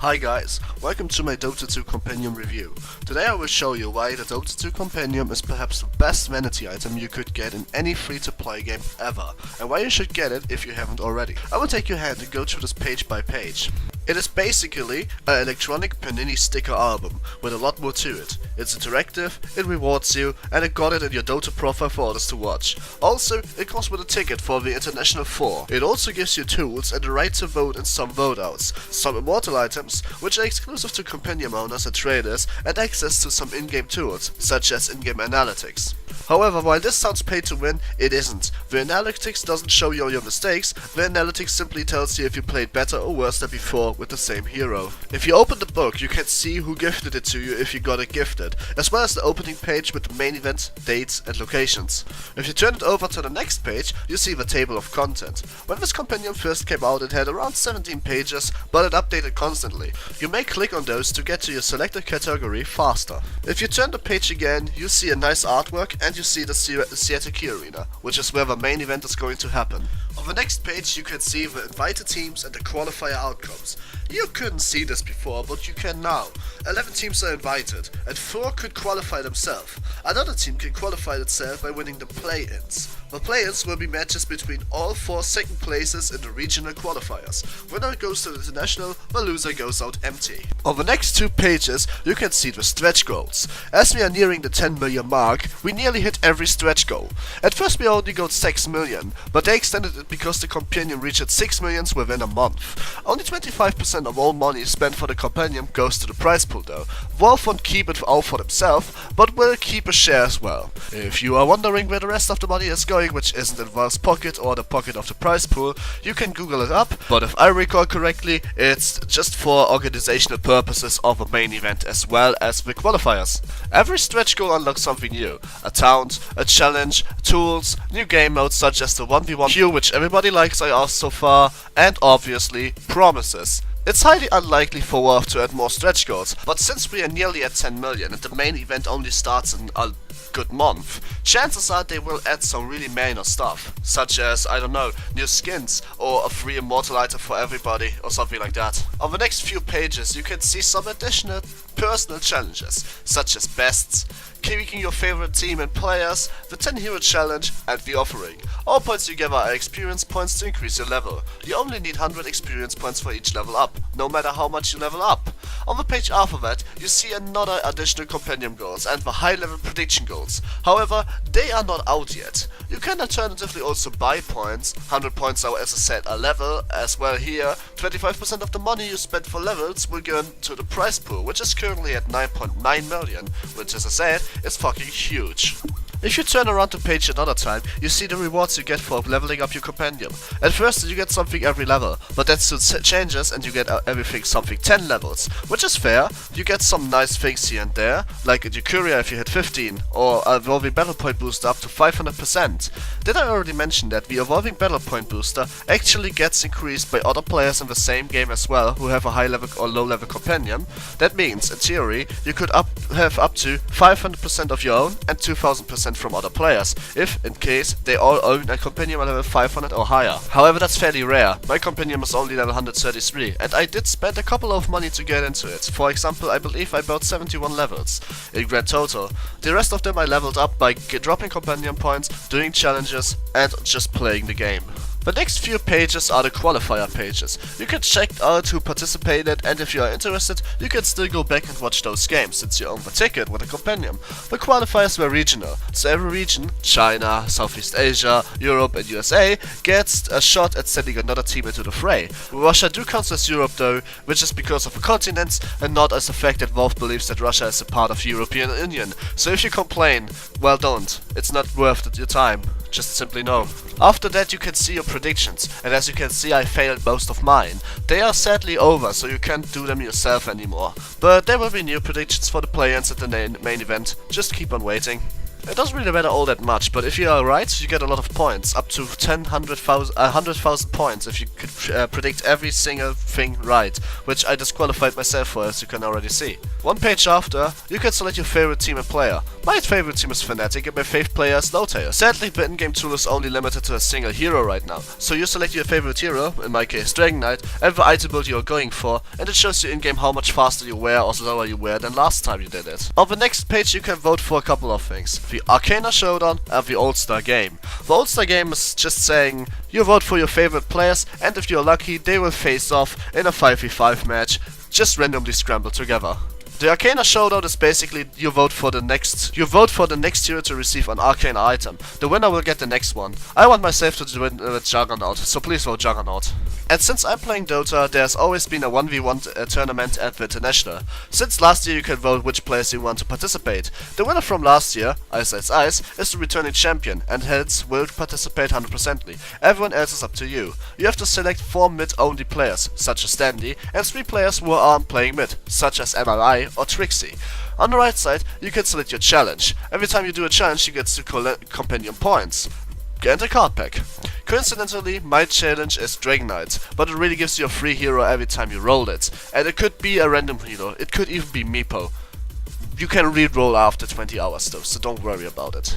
Hi guys, welcome to my Dota 2 Compendium review. Today I will show you why the Dota 2 Compendium is perhaps the best vanity item you could get in any free-to-play game ever, and why you should get it if you haven't already. I will take your hand and go through this page by page. It is basically an electronic Panini sticker album, with a lot more to it. It's interactive, it rewards you, and it got it in your Dota profile for others to watch. Also, it comes with a ticket for the International 4. It also gives you tools and the right to vote in some vote-outs, some immortal items, which are exclusive to Compendium owners and traders, and access to some in-game tools, such as in-game analytics. However, while this sounds pay to win, it isn't. The analytics doesn't show you all your mistakes, the analytics simply tells you if you played better or worse than before with the same hero. If you open the book, you can see who gifted it to you if you got it gifted, as well as the opening page with the main event, dates and locations. If you turn it over to the next page, you see the table of content. When this compendium first came out, it had around 17 pages, but it updated constantly. You may click on those to get to your selected category faster. If you turn the page again, you see a nice artwork and you see the Seattle Key Arena, which is where the main event is going to happen. On the next page you can see the invited teams and the qualifier outcomes. You couldn't see this before, but you can now. 11 teams are invited, and 4 could qualify themselves. Another team can qualify itself by winning the play-ins. The play-ins will be matches between all 4 second places in the regional qualifiers. Winner goes to the international, the loser goes out empty. On the next 2 pages you can see the stretch goals. As we are nearing the 10 million mark, we nearly hit every stretch goal. At first we only got 6 million, but they extended it because the compendium reached 6 million within a month. Only 25% of all money spent for the compendium goes to the prize pool though. Valve won't keep it all for themselves, but will keep a share as well. If you are wondering where the rest of the money is going, which isn't in Valve's pocket or the pocket of the prize pool, you can Google it up, but if I recall correctly, it's just for organizational purposes of a main event as well as the qualifiers. Every stretch goal unlocks something new. A taunt, a challenge, tools, new game modes such as the 1v1 queue, which everybody likes I asked so far, and obviously promises. It's highly unlikely for Valve to add more stretch goals, but since we are nearly at 10 million and the main event only starts in a good month, chances are they will add some really minor stuff, such as, I don't know, new skins or a free immortal item for everybody or something like that. On the next few pages you can see some additional personal challenges, such as bests, picking your favorite team and players, the 10 hero challenge and the offering. All points you gather are experience points to increase your level. You only need 100 experience points for each level up, no matter how much you level up. On the page after that you see another additional compendium goals and the high level prediction goals. However, they are not out yet. You can alternatively also buy points. 100 points are, as I said, a level as well here. 25% of the money you spend for levels will go to the prize pool, which is currently at 9.9 million, which, as I said, is fucking huge. If you turn around the page another time, you see the rewards you get for leveling up your compendium. At first you get something every level, but that soon changes and you get everything something 10 levels, which is fair. You get some nice things here and there, like a Curia if you hit 15, or a Evolving Battle Point booster up to 500%. Did I already mention that the Evolving Battle Point booster actually gets increased by other players in the same game as well who have a high level or low level compendium? That means, in theory, you could have up to 500% of your own and 2000% from other players, if in case they all own a compendium level 500 or higher. However, that's fairly rare. My compendium is only level 133, and I did spend a couple of money to get into it. For example, I believe I bought 71 levels in grand total. The rest of them I leveled up by dropping compendium points, doing challenges, and just playing the game. The next few pages are the qualifier pages. You can check out who participated, and if you are interested, you can still go back and watch those games, since you own the ticket with a compendium. The qualifiers were regional, so every region, China, Southeast Asia, Europe and USA, gets a shot at sending another team into the fray. Russia do count as Europe though, which is because of the continents and not as the fact that Valve believes that Russia is a part of the European Union. So if you complain, well, don't. It's not worth your time. Just simply no. After that you can see your predictions, and as you can see I failed most of mine. They are sadly over, so you can't do them yourself anymore. But there will be new predictions for the play-ins at the main event, just keep on waiting. It doesn't really matter all that much, but if you are right, you get a lot of points, up to 100,000 points if you could predict every single thing right, which I disqualified myself for, as you can already see. One page after, you can select your favorite team and player. My favorite team is Fnatic and my favorite player is Lowtail. Sadly, the in-game tool is only limited to a single hero right now, so you select your favorite hero, in my case Dragon Knight, and the item build you are going for, and it shows you in-game how much faster you were or slower you were than last time you did it. On the next page you can vote for a couple of things: the Arcana Showdown and the All-Star Game. The All-Star Game is just saying you vote for your favorite players, and if you're lucky they will face off in a 5v5 match, just randomly scrambled together. The Arcana Showdown is basically you vote for the next hero to receive an Arcana item. The winner will get the next one. I want myself to win with Juggernaut, so please vote Juggernaut. And since I'm playing Dota, there's always been a 1v1 tournament at the International. Since last year you can vote which players you want to participate. The winner from last year, Ice, is the returning champion, and hence will participate 100%ly. Everyone else is up to you. You have to select 4 mid-only players, such as Dandy, and 3 players who aren't playing mid, such as MRI or Trixie. On the right side, you can select your challenge. Every time you do a challenge, you get to collect Compendium points and a card pack. Coincidentally, my challenge is Dragon Knight, but it really gives you a free hero every time you roll it. And it could be a random hero, it could even be Meepo. You can re-roll after 20 hours though, so don't worry about it.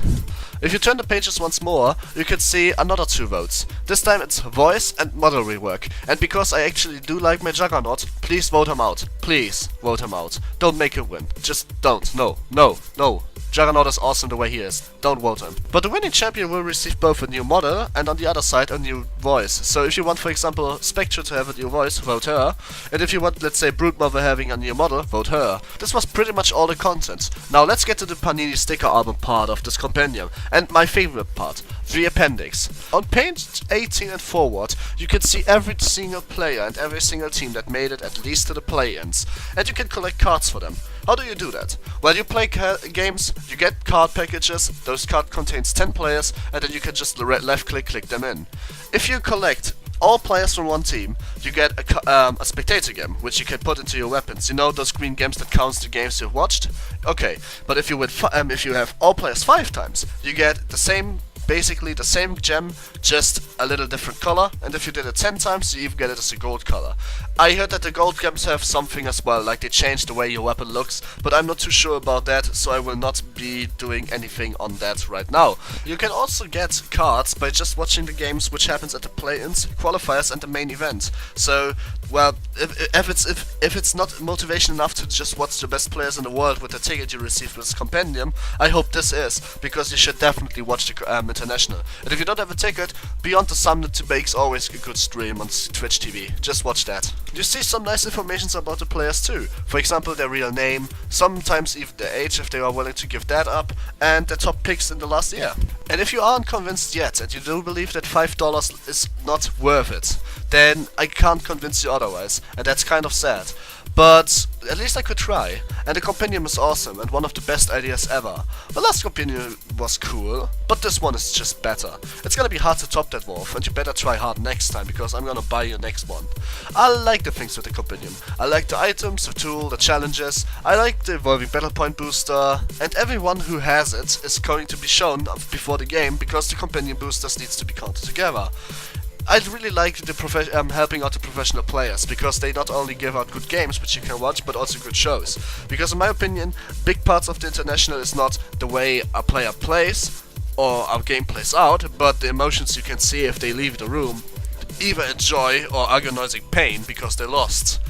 If you turn the pages once more, you can see another 2 votes. This time it's voice and model rework. And because I actually do like my Juggernaut, please vote him out. Please vote him out. Don't make him win. Just don't. No. No. No. Juggernaut is awesome the way he is. Don't vote him. But the winning champion will receive both a new model and on the other side a new voice. So if you want, for example, Spectre to have a new voice, vote her. And if you want, let's say, Broodmother having a new model, vote her. This was pretty much all the content. Now let's get to the Panini sticker album part of this compendium. And my favorite part, the appendix. On page 18 and forward, you can see every single player and every single team that made it at least to the play-ins. And you can collect cards for them. How do you do that? Well, you play games, you get card packages, those cards contains 10 players, and then you can just left click them in. If you collect all players from one team, you get a spectator gem, which you can put into your weapons. You know those green gems that counts the games you've watched? Okay, but if you have all players 5 times, you get the same, basically the same gem, just a little different color, and if you did it 10 times, you even get it as a gold color. I heard that the gold gems have something as well, like they change the way your weapon looks, but I'm not too sure about that, so I will not be doing anything on that right now. You can also get cards by just watching the games, which happens at the play-ins, qualifiers and the main event. So, well, if it's not motivation enough to just watch the best players in the world with the ticket you received with this compendium, I hope this is, because you should definitely watch the International. And if you don't have a ticket, Beyond the Summit makes always a good stream on Twitch TV. Just watch that. You see some nice information about the players too. For example, their real name, sometimes even their age if they are willing to give that up, and their top picks in the last year. And if you aren't convinced yet and you do believe that $5 is not worth it, then I can't convince you otherwise, and that's kind of sad. But at least I could try, and the compendium is awesome and one of the best ideas ever. The last compendium was cool, but this one is just better. It's gonna be hard to top that, Wolf, and you better try hard next time, because I'm gonna buy your next one. I like the things with the compendium. I like the items, the tool, the challenges, I like the evolving battle point booster, and everyone who has it is going to be shown before the game, because the compendium boosters needs to be counted together. I really like the helping out the professional players, because they not only give out good games which you can watch, but also good shows. Because in my opinion, big parts of the International is not the way a player plays or a game plays out, but the emotions you can see if they leave the room, either in joy or agonizing pain because they lost.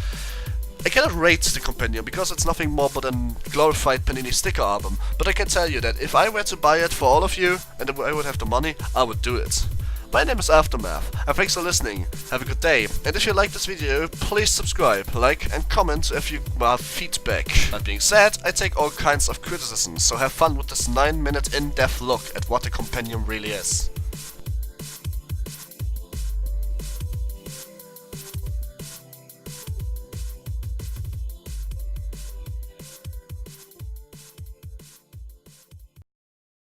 I cannot rate the compendium because it's nothing more but a glorified Panini sticker album, but I can tell you that if I were to buy it for all of you and I would have the money, I would do it. My name is Aftermath, and thanks for listening. Have a good day, and if you like this video, please subscribe, like and comment if you have feedback. That being said, I take all kinds of criticism, so have fun with this 9-minute in-depth look at what the compendium really is.